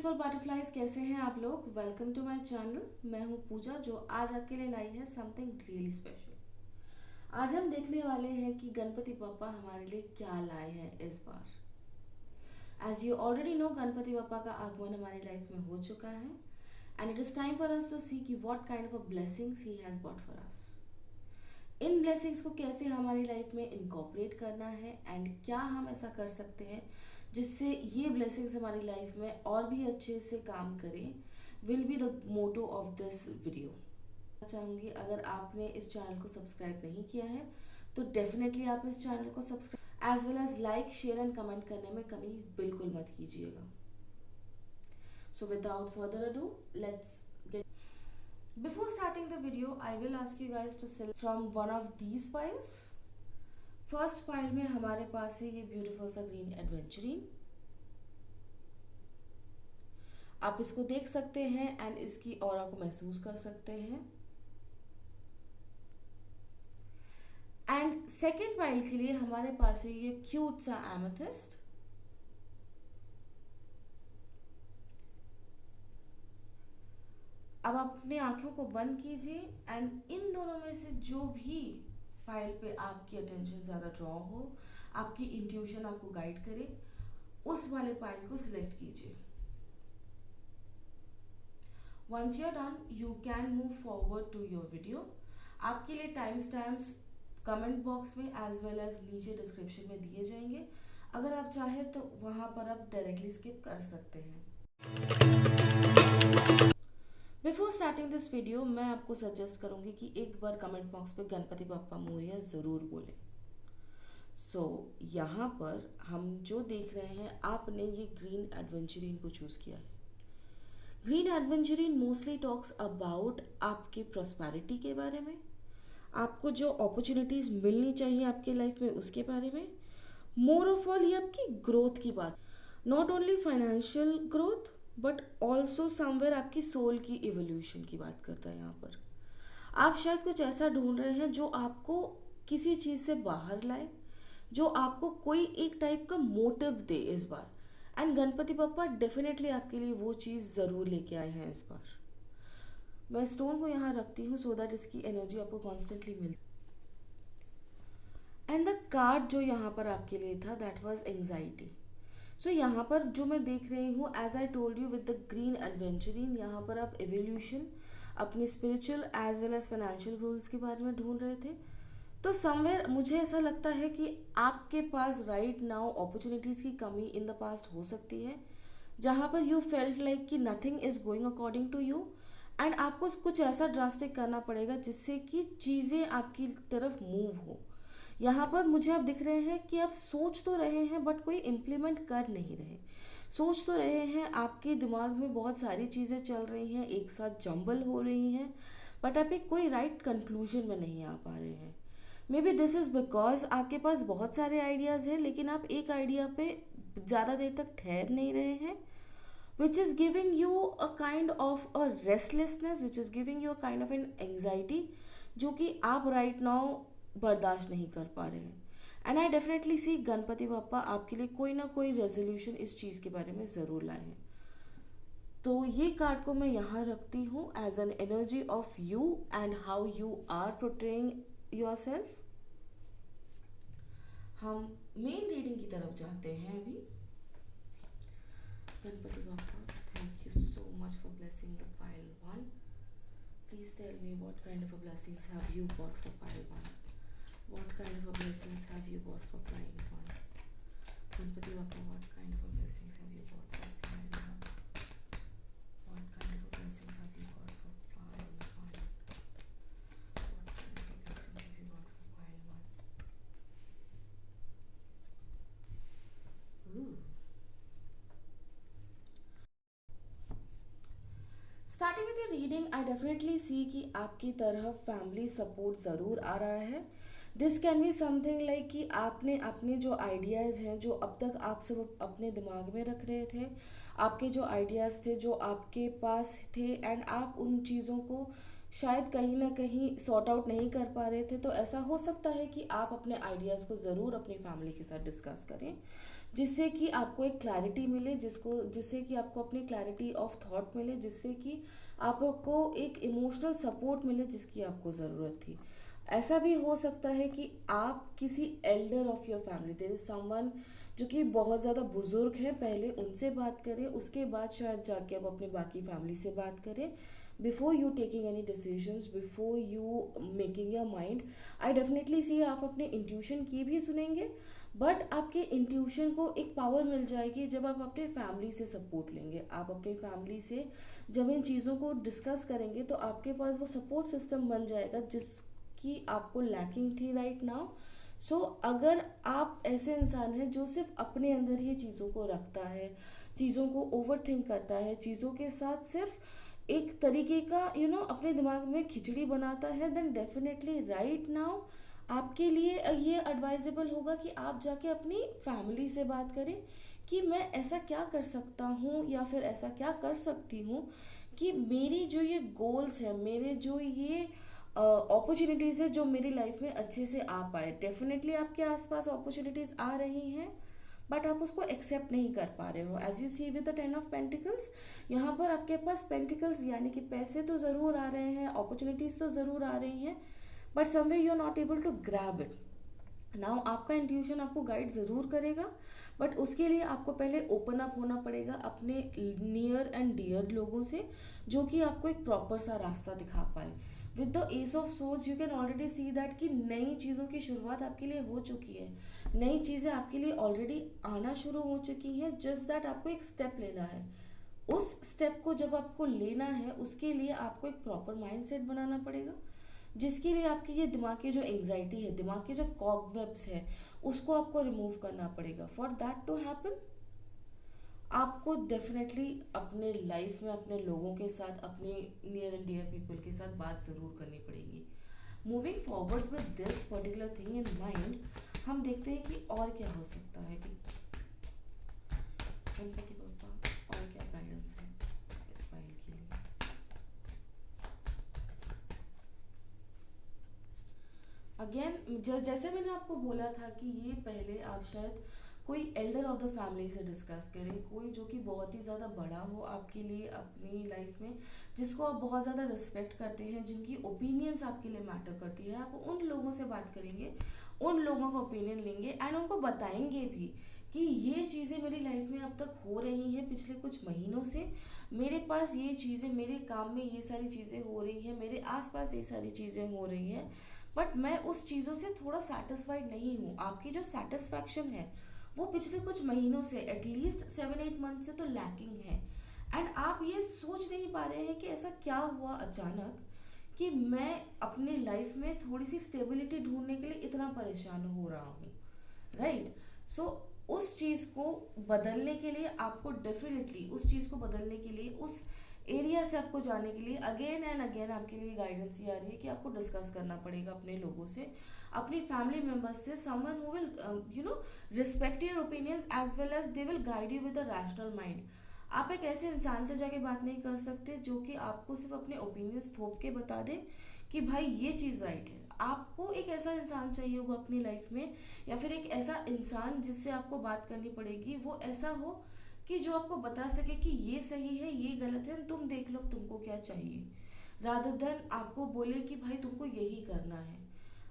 Beautiful butterflies, कैसे हैं आप लोग। Welcome to my channel. मैं हूं पूजा, जो आज आपके लिए लाई है समथिंग रियली स्पेशल। आज हम देखने वाले हैं कि गणपति बप्पा हमारे लिए क्या लाए हैं इस बार। As you already know, Ganpati Bappa का आगमन हमारी लाइफ में हो चुका है and it is time for us to see कि what kind of blessings he has bought for us. इन ब्लेसिंग्स को कैसे हमारी लाइफ में इनकॉपरेट करना है एंड क्या हम ऐसा कर सकते हैं जिससे ये ब्लेसिंग्स हमारी लाइफ में और भी अच्छे से काम करें, will be the motto of this video. चाहूँगी, अगर आपने इस चैनल को सब्सक्राइब नहीं किया है तो डेफिनेटली आप इस चैनल को subscribe as well as like, share and comment करने में कमी बिल्कुल मत कीजिएगा। So without further ado, let's get. Before starting the video, I will ask you guys to select from one of these piles. First pile में हमारे पास है ये ब्यूटीफुल सा ग्रीन एडवेंचरिन। आप इसको देख सकते हैं एंड इसकी ऑरा को महसूस कर सकते हैं। एंड सेकेंड पाइल के लिए हमारे पास है ये क्यूट सा एमेथिस्ट। अब आप अपनी आंखों को बंद कीजिए एंड इन दोनों में से जो भी फाइल पे आपकी अटेंशन ज़्यादा ड्रॉ हो, आपकी इंट्यूशन आपको गाइड करे, उस वाले फाइल को सिलेक्ट कीजिए। Once you are done, you can move forward to your video. आपके लिए टाइम स्टैम्प्स कमेंट बॉक्स में एज वेल एज नीचे डिस्क्रिप्शन में दिए जाएंगे। अगर आप चाहें तो वहाँ पर आप डायरेक्टली स्किप कर सकते हैं। बिफोर स्टार्टिंग दिस वीडियो, मैं आपको सजेस्ट करूंगी कि एक बार कमेंट बॉक्स पे गणपति बप्पा मोरिया ज़रूर बोलें। यहाँ पर हम जो देख रहे हैं, आपने ये ग्रीन एडवेंचरिन को चूज़ किया है। ग्रीन एडवेंचरिन मोस्टली टॉक्स अबाउट आपके प्रॉस्पेरिटी के बारे में, आपको जो अपॉर्चुनिटीज़ मिलनी चाहिए आपके लाइफ में उसके बारे में। मोर ऑफ ऑल ये आपकी ग्रोथ की बात, not only financial growth but also somewhere आपकी सोल की इवोल्यूशन की बात करता है। यहाँ पर आप शायद कुछ ऐसा ढूंढ रहे हैं जो आपको किसी चीज़ से बाहर लाए, जो आपको कोई एक टाइप का मोटिव दे इस बार। एंड गणपति बप्पा डेफिनेटली आपके लिए वो चीज़ ज़रूर लेके आए हैं इस बार। मैं स्टोन को यहाँ रखती हूँ सो दैट इसकी एनर्जी आपको कॉन्स्टेंटली मिले। एंड द कार्ड जो यहाँ पर आपके लिए था, दैट वॉज एंग्जाइटी। सो यहाँ पर जो मैं देख रही हूँ, as I told you with the green aventurine, यहाँ पर आप एवोल्यूशन, अपनी spiritual as well as financial rules के बारे में ढूंढ रहे थे। तो समवेयर मुझे ऐसा लगता है कि आपके पास राइट नाउ अपॉर्चुनिटीज़ की कमी इन द पास्ट हो सकती है, जहाँ पर यू फेल्ट लाइक कि nothing is going according to you and आपको कुछ ऐसा ड्रास्टिक करना पड़ेगा जिससे कि चीज़ें आपकी तरफ मूव हो। यहाँ पर मुझे अब दिख रहे हैं कि आप सोच तो रहे हैं बट कोई इम्प्लीमेंट कर नहीं रहे। सोच तो रहे हैं, आपके दिमाग में बहुत सारी चीज़ें चल रही हैं, एक साथ जंबल हो रही हैं, बट आप एक कोई राइट कंक्लूजन में नहीं आ पा रहे हैं। मे बी दिस इज़ बिकॉज आपके पास बहुत सारे आइडियाज़ हैं लेकिन आप एक आइडिया पे ज़्यादा देर तक ठहर नहीं रहे हैं, which is giving you a kind of a restlessness, which is giving you a kind of an anxiety, जो कि आप right now बर्दाश्त नहीं कर पा रहे हैं। एंड आई डेफिनेटली सी गणपति बप्पा आपके लिए कोई ना कोई रेजोल्यूशन इस चीज़ के बारे में ज़रूर लाए हैं। तो ये कार्ड को मैं यहाँ रखती हूँ as an energy of you and how you are portraying yourself. हम मेन रीडिंग की तरफ जाते हैं अभी। Ganpati Bappa, thank you so much for blessing the pile 1. Please tell me what kind of a blessings have you bought for pile 1? What kind of a blessings have you bought for pile 1? Ganpati Bappa, what kind of a blessings have you bought for pile 1? What kind of a blessings have you bought for pile 1? What kind of a blessings have you bought for pile 1? Ooh. Starting with your reading, I definitely see कि आपकी तरफ family support ज़रूर आ रहा है। This can be something like कि आपने अपने जो आइडियाज़ हैं, जो अब तक आप सब अपने दिमाग में रख रहे थे, आपके जो आइडियाज़ थे जो आपके पास थे, एंड आप उन चीज़ों को शायद कहीं ना कहीं सॉर्ट आउट नहीं कर पा रहे थे, तो ऐसा हो सकता है कि आप अपने आइडियाज़ को ज़रूर अपनी फैमिली के साथ डिस्कस करें, जिससे कि आपको एक क्लैरिटी मिले, जिससे कि आपको अपनी क्लैरिटी ऑफ थॉट मिले, जिससे कि आपको एक इमोशनल सपोर्ट मिले जिसकी आपको ज़रूरत थी। ऐसा भी हो सकता है कि आप किसी elder of your family, there is someone जो कि बहुत ज़्यादा बुजुर्ग हैं, पहले उनसे बात करें, उसके बाद शायद जाके अब अपनी बाकी फैमिली से बात करें। Before you taking any decisions, before you making your mind, I definitely see आप अपने इंट्यूशन की भी सुनेंगे, बट आपके इंट्यूशन को एक पावर मिल जाएगी जब आप अपने फैमिली से सपोर्ट लेंगे। आप अपनी फैमिली से जब इन चीज़ों को डिस्कस करेंगे तो आपके पास वो सपोर्ट सिस्टम बन जाएगा जिसकी आपको लैकिंग थी राइट नाउ। सो अगर आप ऐसे इंसान हैं जो सिर्फ अपने अंदर ही चीज़ों को रखता है, चीज़ों को ओवर थिंक करता है, चीज़ों के साथ सिर्फ एक तरीके का अपने दिमाग में खिचड़ी बनाता है, देन डेफिनेटली राइट नाउ आपके लिए ये एडवाइजेबल होगा कि आप जाके अपनी फैमिली से बात करें कि मैं ऐसा क्या कर सकता हूँ या फिर ऐसा क्या कर सकती हूँ कि मेरी जो ये गोल्स हैं, मेरे जो ये अपॉर्चुनिटीज़ है जो मेरी लाइफ में अच्छे से आ पाए। डेफिनेटली आपके आसपास अपॉर्चुनिटीज़ आ रही हैं, बट आप उसको एक्सेप्ट नहीं कर पा रहे हो। As you see with the 10 of pentacles, यहाँ पर आपके पास पेंटिकल्स यानी कि पैसे तो ज़रूर आ रहे हैं, अपॉर्चुनिटीज़ तो ज़रूर आ रही हैं, but someway you are not able to grab it. Now आपका इंट्यूशन आपको गाइड ज़रूर करेगा, बट उसके लिए आपको पहले ओपन अप होना पड़ेगा अपने नियर एंड डियर लोगों से, जो कि आपको एक प्रॉपर सा रास्ता दिखा पाए। With the S of source you can already see that कि नई चीज़ों की शुरुआत आपके लिए हो चुकी है, नई चीज़ें आपके लिए ऑलरेडी आना शुरू हो चुकी हैं, जस्ट दैट आपको एक स्टेप लेना है। उस स्टेप को जब आपको लेना है उसके लिए आपको एक प्रॉपर माइंड सेट बनाना पड़ेगा, जिसके लिए आपकी ये दिमाग की जो एंग्जाइटी है, दिमाग के जो कॉकवेब्स है, उसको आपको रिमूव करना पड़ेगा। फॉर दैट टू हैपन आपको डेफिनेटली अपने लाइफ में अपने लोगों के साथ, अपने नियर एंड डियर पीपल के साथ बात ज़रूर करनी पड़ेगी। Moving forward with this particular thing in mind, हम देखते हैं कि और क्या हो सकता है कि गणपति बप्पा और क्या गाइडेंस है इस फाइल के लिए। अगेन जैसे मैंने आपको बोला था कि ये पहले आप शायद कोई एल्डर ऑफ द फैमिली से डिस्कस करें, कोई जो कि बहुत ही ज़्यादा बड़ा हो आपके लिए अपनी लाइफ में, जिसको आप बहुत ज़्यादा रिस्पेक्ट करते हैं, जिनकी ओपिनियंस आपके लिए मैटर करती है। आप उन लोगों से बात करेंगे, उन लोगों का ओपिनियन लेंगे एंड उनको बताएंगे भी कि ये चीज़ें मेरी लाइफ में अब तक हो रही हैं पिछले कुछ महीनों से, मेरे पास ये चीज़ें, मेरे काम में ये सारी चीज़ें हो रही हैं, मेरे आसपास ये सारी चीज़ें हो रही हैं, बट मैं उस चीज़ों से थोड़ा सेटिस्फाइड नहीं हूँ। आपकी जो सेटिस्फैक्शन है वो पिछले कुछ महीनों से, एटलीस्ट 7-8 मंथ से तो लैकिंग है, एंड आप ये सोच नहीं पा रहे हैं कि ऐसा क्या हुआ अचानक कि मैं अपने लाइफ में थोड़ी सी स्टेबिलिटी ढूंढने के लिए इतना परेशान हो रहा हूँ, राइट। सो उस चीज़ को बदलने के लिए आपको डेफिनेटली, उस चीज़ को बदलने के लिए, उस एरिया से आपको जाने के लिए अगेन एंड अगेन आपके लिए गाइडेंस ये आ रही है कि आपको डिस्कस करना पड़ेगा अपने लोगों से, अपनी फैमिली मेम्बर्स से, someone who will respect your opinions as well as they will guide you with a rational mind. आप एक ऐसे इंसान से जाके बात नहीं कर सकते जो कि आपको सिर्फ अपने ओपिनियंस थोप के बता दे कि भाई ये चीज़ राइट है। आपको एक ऐसा इंसान चाहिए होगा अपनी लाइफ में, या फिर एक ऐसा इंसान जिससे आपको बात करनी पड़ेगी, वो ऐसा हो कि जो आपको बता सके कि ये सही है, ये गलत है, तुम देख लो तुमको क्या चाहिए, रादर देन आपको बोले कि भाई तुमको यही करना है।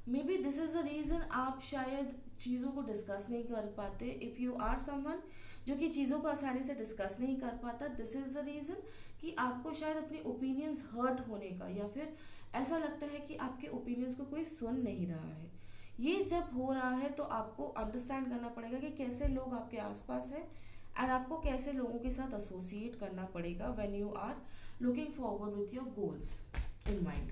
मे be this is the reason आप शायद चीज़ों को डिस्कस नहीं कर पाते। इफ़ यू आर समवन जो कि चीज़ों को आसानी से डिस्कस नहीं कर पाता, दिस इज़ द रीज़न कि आपको शायद अपने ओपिनियंस हर्ट होने का, या फिर ऐसा लगता है कि आपके ओपिनियंस को कोई सुन नहीं रहा है। ये जब हो रहा है तो आपको अंडरस्टैंड करना पड़ेगा कि कैसे लोग आपके आसपास हैं, एंड आपको कैसे लोगों के साथ एसोसिएट करना पड़ेगा when you are looking forward with your goals in mind.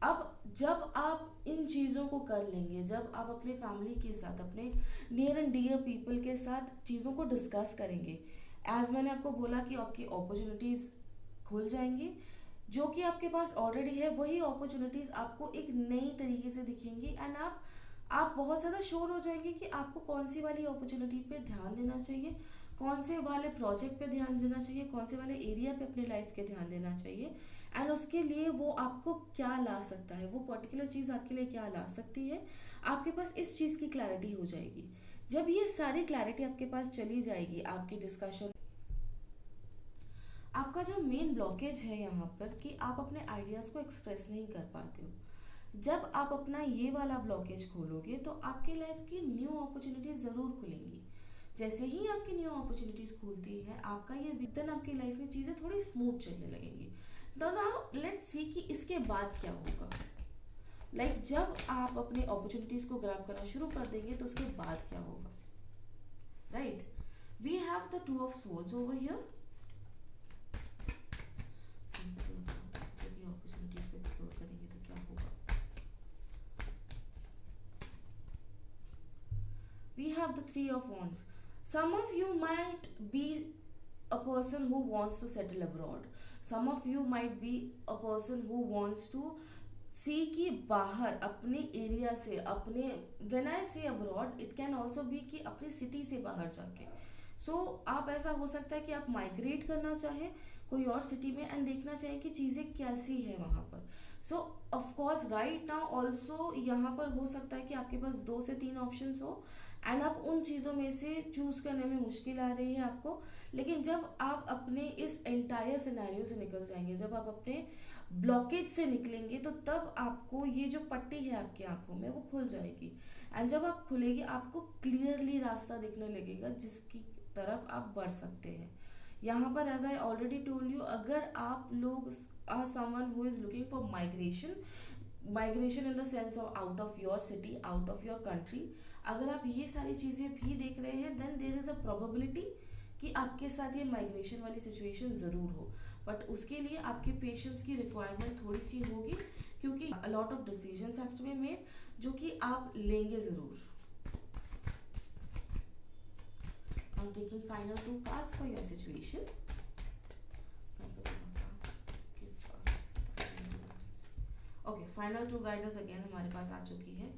अब जब आप इन चीज़ों को कर लेंगे, जब आप अपने फैमिली के साथ, अपने नियर एंड डियर पीपल के साथ चीज़ों को डिस्कस करेंगे, एज मैंने आपको बोला कि आपकी अपॉर्चुनिटीज़ खुल जाएंगी, जो कि आपके पास ऑलरेडी है वही अपॉर्चुनिटीज़ आपको एक नई तरीके से दिखेंगी, एंड आप बहुत ज़्यादा श्योर हो जाएंगे कि आपको कौन सी वाली अपॉर्चुनिटी पे ध्यान देना चाहिए, कौन से वाले प्रोजेक्ट पे ध्यान देना चाहिए, कौन से वाले एरिया पे अपने लाइफ के ध्यान देना चाहिए, एंड उसके लिए वो आपको क्या ला सकता है, वो पर्टिकुलर चीज़ आपके लिए क्या ला सकती है, आपके पास इस चीज़ की क्लैरिटी हो जाएगी। जब ये सारी क्लैरिटी आपके पास चली जाएगी, आपकी डिस्कशन, आपका जो मेन ब्लॉकेज है यहाँ पर कि आप अपने आइडियाज़ को एक्सप्रेस नहीं कर पाते हो, जब आप अपना ये वाला ब्लॉकेज खोलोगे तो आपकी लाइफ की न्यू अपॉर्चुनिटीज ज़रूर खुलेंगी। जैसे ही आपकी न्यू अपॉर्चुनिटीज खुलती है, आपका ये विदन आपकी लाइफ में चीज़ें थोड़ी स्मूथ चलने लगेंगी। तो नाउ लेट्स सी कि इसके बाद क्या होगा। जब आप अपने अपॉर्चुनिटीज को ग्रैब करना शुरू कर देंगे तो उसके बाद क्या होगा, right. We have the two of souls over here. जब ये अपॉर्चुनिटीज को एक्सप्लोर करेंगे तो क्या होगा। We have the three of wands. Some of you might be a person who wants to settle abroad. Some of you might be a person who wants to see कि बाहर अपने area से, अपने, when I say abroad it can also be कि अपनी city से बाहर जाके, आप ऐसा हो सकता है कि आप माइग्रेट करना चाहें कोई और सिटी में एंड देखना चाहें कि चीज़ें कैसी है वहाँ पर। Of course right now also यहाँ पर हो सकता है कि आपके पास 2 से 3 ऑप्शंस हो एंड आप उन चीज़ों में से चूज करने में मुश्किल आ रही है आपको। लेकिन जब आप अपने इस एंटायर सिनेरियो से निकल जाएंगे, जब आप अपने ब्लॉकेज से निकलेंगे, तो तब आपको ये जो पट्टी है आपकी आंखों में वो खुल जाएगी। एंड जब आप खुलेगी आपको क्लियरली रास्ता दिखने लगेगा जिसकी तरफ आप बढ़ सकते हैं। यहाँ पर as I already told you, अगर आप लोग are someone who is looking for migration in the sense of out of your city, out of your country, अगर आप ये सारी चीज़ें भी देख रहे हैं, then there is a probability कि आपके साथ ये माइग्रेशन वाली सिचुएशन ज़रूर हो। बट उसके लिए आपके पेशेंस की रिक्वायरमेंट थोड़ी सी होगी, क्योंकि a lot of decisions has to be made जो कि आप लेंगे ज़रूर। I'm taking final 2 cards for your situation. Okay, final 2 guidance again हमारे पास आ चुकी है।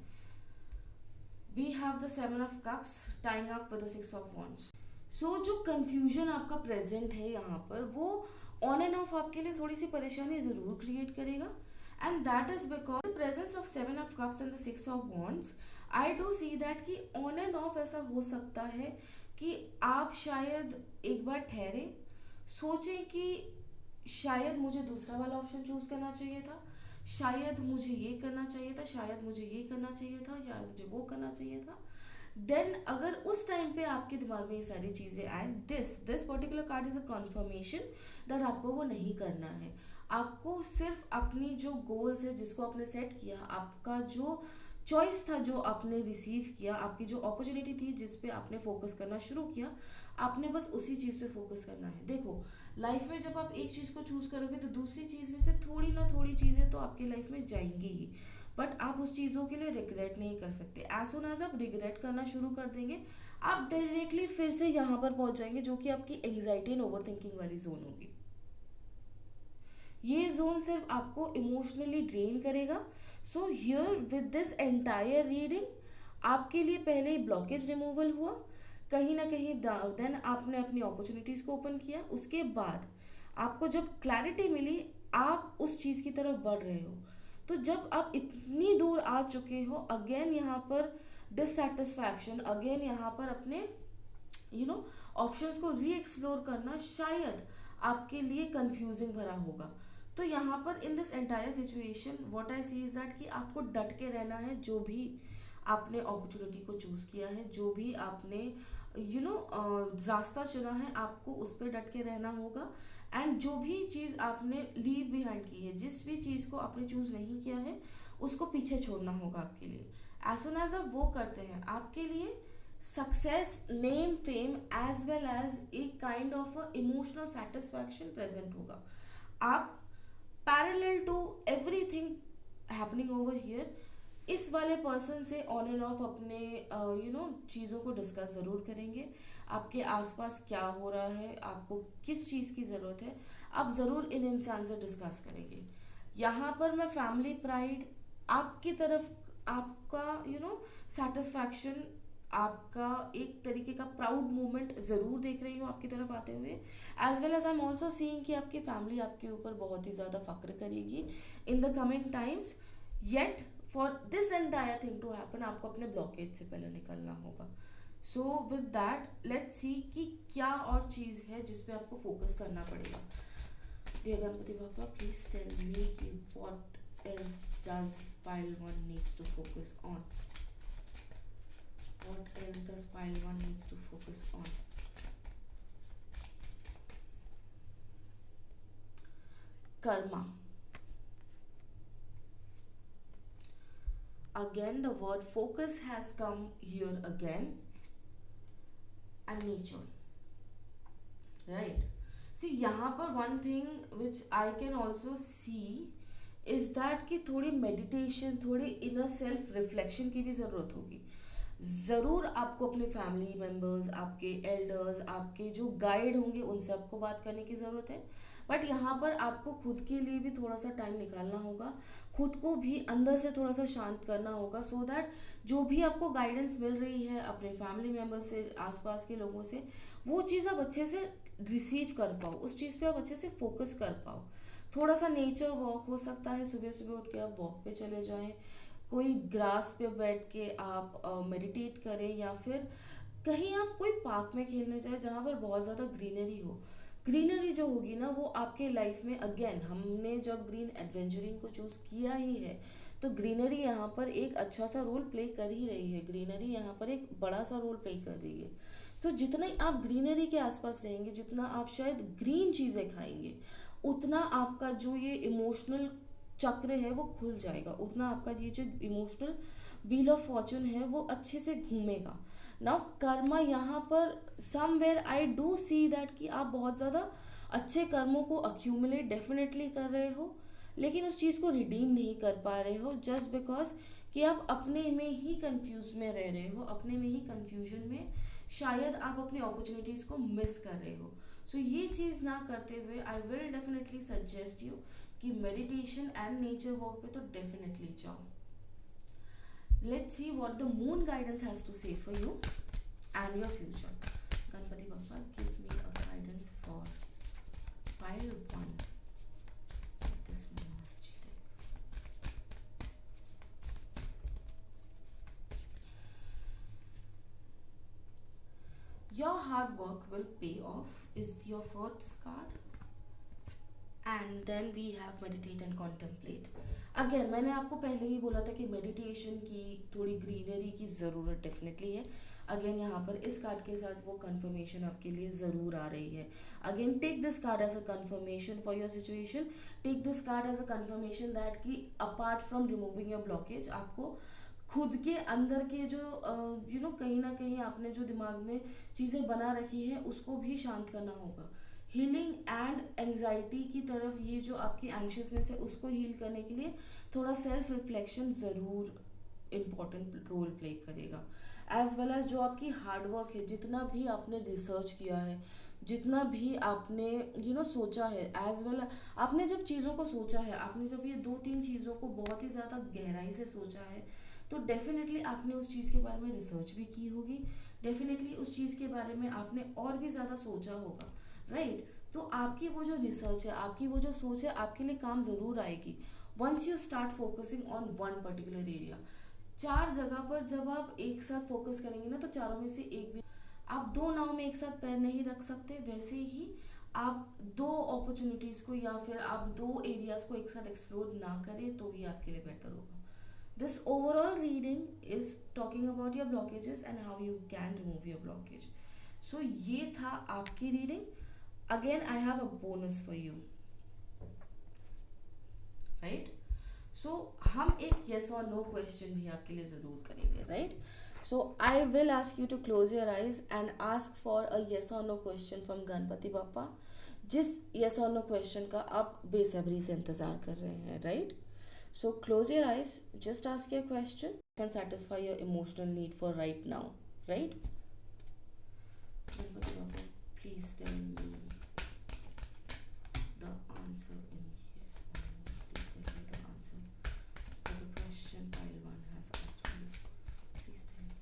We have the 7 of cups tying up with the 6 of wands. So जो confusion आपका present है यहाँ पर, वो on and off आपके लिए थोड़ी सी परेशानी ज़रूर create करेगा, and that is because the presence of 7 of cups and the 6 of wands, I do see that कि on and off ऐसा हो सकता है कि आप शायद एक बार ठहरे, सोचें कि शायद मुझे दूसरा वाला ऑप्शन चूज करना चाहिए था, शायद मुझे ये करना चाहिए था, शायद मुझे ये करना चाहिए था, या मुझे वो करना चाहिए था। देन अगर उस टाइम पे आपके दिमाग में ये सारी चीज़ें आए, this particular card is a confirmation that आपको वो नहीं करना है। आपको सिर्फ अपनी जो गोल्स है जिसको आपने सेट किया, आपका जो चॉइस था जो आपने रिसीव किया, आपकी जो अपॉर्चुनिटी थी जिस पे आपने फोकस करना शुरू किया, आपने बस उसी चीज़ पे फोकस करना है। देखो लाइफ में जब आप एक चीज़ को चूज करोगे तो दूसरी चीज़ में से थोड़ी ना थोड़ी चीज़ें तो आपकी लाइफ में जाएंगी ही, बट आप उस चीज़ों के लिए रिग्रेट नहीं कर सकते। एज सुन एज आप रिग्रेट करना शुरू कर देंगे, आप डायरेक्टली फिर से यहाँ पर पहुँच जाएंगे जो कि आपकी एंग्जाइटी एंड ओवर थिंकिंग वाली जोन होगी। ये जोन सिर्फ आपको इमोशनली ड्रेन करेगा। So here with this entire reading आपके लिए पहले ही ब्लॉकेज रिमूवल हुआ, कहीं ना कहीं देन आपने अपनी अपॉर्चुनिटीज को ओपन किया, उसके बाद आपको जब क्लैरिटी मिली आप उस चीज़ की तरफ बढ़ रहे हो। तो जब आप इतनी दूर आ चुके हो, अगेन यहाँ पर डिससेटिस्फैक्शन, अगेन यहाँ पर अपने ऑप्शंस को री एक्सप्लोर करना शायद आपके लिए कंफ्यूजिंग भरा होगा। तो यहाँ पर in this entire situation what I see is that कि आपको डट के रहना है, जो भी आपने अपॉर्चुनिटी को चूज किया है, जो भी आपने रास्ता चुना है, आपको उस पर डट के रहना होगा। एंड जो भी चीज़ आपने लीव बिहाइंड की है, जिस भी चीज़ को आपने चूज नहीं किया है, उसको पीछे छोड़ना होगा आपके लिए। एज सुन एज आप वो करते हैं, आपके लिए success, name, fame as well as a kind of emotional satisfaction present होगा। आप parallel to everything happening over here इस वाले पर्सन से ऑन एंड ऑफ अपने चीज़ों को डिस्कस ज़रूर करेंगे। आपके आसपास क्या हो रहा है, आपको किस चीज़ की ज़रूरत है, आप ज़रूर इन इंसान से डिस्कस करेंगे। यहाँ पर मैं फैमिली प्राइड, आपकी तरफ आपका सेटिस्फैक्शन, आपका एक तरीके का प्राउड मोमेंट ज़रूर देख रही हूँ आपकी तरफ आते हुए। As well as I am also seeing कि आपकी फैमिली आपके ऊपर बहुत ही ज़्यादा फक्र करेगी in the coming times. Yet for this entire thing to happen आपको अपने ब्लॉकेज से पहले निकलना होगा। So with that let's see कि क्या और चीज़ है जिस पे आपको फोकस करना पड़ेगा। Dear Ganpati Baba, please tell me कि what else does pile one needs to focus on. What else does pile 1 needs to focus on? Karma. Again, the word focus has come here again. And nature. Right? See, यहाँ पर one thing which I can also see is that कि थोड़ी meditation, थोड़ी inner self reflection की भी ज़रूरत होगी। ज़रूर आपको अपने फैमिली मेम्बर्स, आपके एल्डर्स, आपके जो गाइड होंगे उनसे आपको बात करने की ज़रूरत है। बट यहाँ पर आपको खुद के लिए भी थोड़ा सा टाइम निकालना होगा, खुद को भी अंदर से थोड़ा सा शांत करना होगा, सो दैट जो भी आपको गाइडेंस मिल रही है अपने फैमिली मेम्बर्स से, आसपास के लोगों से, वो चीज़ आप अच्छे से रिसीव कर पाओ, उस चीज़ पे आप अच्छे से फोकस कर पाओ। थोड़ा सा नेचर वॉक हो सकता है, सुबह सुबह उठ के आप वॉक पे चले जाएं, कोई ग्रास पे बैठ के आप मेडिटेट करें, या फिर कहीं आप कोई पार्क में खेलने जाए जहाँ पर बहुत ज़्यादा ग्रीनरी हो। ग्रीनरी जो होगी ना वो आपके लाइफ में, अगेन हमने जब ग्रीन एडवेंचरिंग को चूज़ किया ही है तो ग्रीनरी यहाँ पर एक अच्छा सा रोल प्ले कर ही रही है, ग्रीनरी यहाँ पर एक बड़ा सा रोल प्ले कर रही है। सो जितना ही आप ग्रीनरी के आसपास रहेंगे, जितना आप शायद ग्रीन चीज़ें खाएंगे, उतना आपका जो ये इमोशनल चक्र है वो खुल जाएगा, उतना आपका ये जो इमोशनल व्हील ऑफ फॉर्चून है वो अच्छे से घूमेगा। नाउ कर्मा, यहाँ पर somewhere I do see that कि आप बहुत ज़्यादा अच्छे कर्मों को अक्यूमुलेट डेफिनेटली कर रहे हो, लेकिन उस चीज़ को रिडीम नहीं कर पा रहे हो, जस्ट बिकॉज कि आप अपने में ही कंफ्यूज में रह रहे हो, अपने में ही कंफ्यूजन में शायद आप अपनी अपॉर्चुनिटीज़ को मिस कर रहे हो। सो ये चीज़ ना करते हुए I will definitely suggest you कि मेडिटेशन एंड नेचर वॉक पे तो डेफिनेटली जाओ। Let's see what the moon guidance has to say for you and your future. Ganpati Bappa, give me a guidance for pile 1 this numerology deck. Your hard work will pay off is your first card. And then we have meditate and contemplate. Again मैंने आपको पहले ही बोला था कि meditation की थोड़ी greenery की ज़रूरत डेफिनेटली है। अगेन यहाँ पर इस कार्ड के साथ वो कन्फर्मेशन आपके लिए ज़रूर आ रही है। Again take this card as a confirmation for your situation, take this card as a confirmation that कि apart from removing your blockage, आपको खुद के अंदर के जो कहीं ना कहीं आपने जो दिमाग में चीज़ें बना रखी हैं उसको भी शांत करना होगा। हीलिंग एंड एंजाइटी की तरफ, ये जो आपकी एंग्शियसनेस है उसको हील करने के लिए थोड़ा सेल्फ रिफ्लेक्शन ज़रूर इम्पॉर्टेंट रोल प्ले करेगा। एज वेल एज जो आपकी हार्डवर्क है, जितना भी आपने रिसर्च किया है, जितना भी आपने सोचा है, एज वेल आपने जब चीज़ों को सोचा है, आपने जब ये 2-3 चीज़ों को बहुत ही ज़्यादा गहराई से सोचा है, तो डेफिनेटली आपने उस चीज़ के बारे में रिसर्च भी की होगी, डेफिनेटली उस चीज़ के बारे में आपने और भी ज़्यादा सोचा होगा, राइट? तो आपकी वो जो रिसर्च है, आपकी वो जो सोच है, आपके लिए काम ज़रूर आएगी once you start focusing on one particular area. 4 जगह पर जब आप एक साथ फोकस करेंगे ना, तो चारों में से एक भी, आप 2 नाव में एक साथ पैर नहीं रख सकते, वैसे ही आप 2 अपॉर्चुनिटीज़ को या फिर आप 2 एरियाज़ को एक साथ एक्सप्लोर ना करें तो ही आपके लिए बेहतर होगा। This overall reading is talking about your blockages and how you can remove your blockage. So ये था आपकी reading. Again I have a bonus for you, right? So हम एक येस और नो क्वेश्चन भी आपके लिए ज़रूर करेंगे, right? So I will ask you to close your eyes and ask for a yes और no question from Ganpati Bappa, जिस येस और नो क्वेश्चन का आप बेसब्री से इंतज़ार कर रहे हैं, right? So close your eyes, just ask your question, can satisfy your emotional need for right now, right? Please tell me the answer in yes or no. Please tell me the answer for the question pile 1 has asked for you. Please tell me.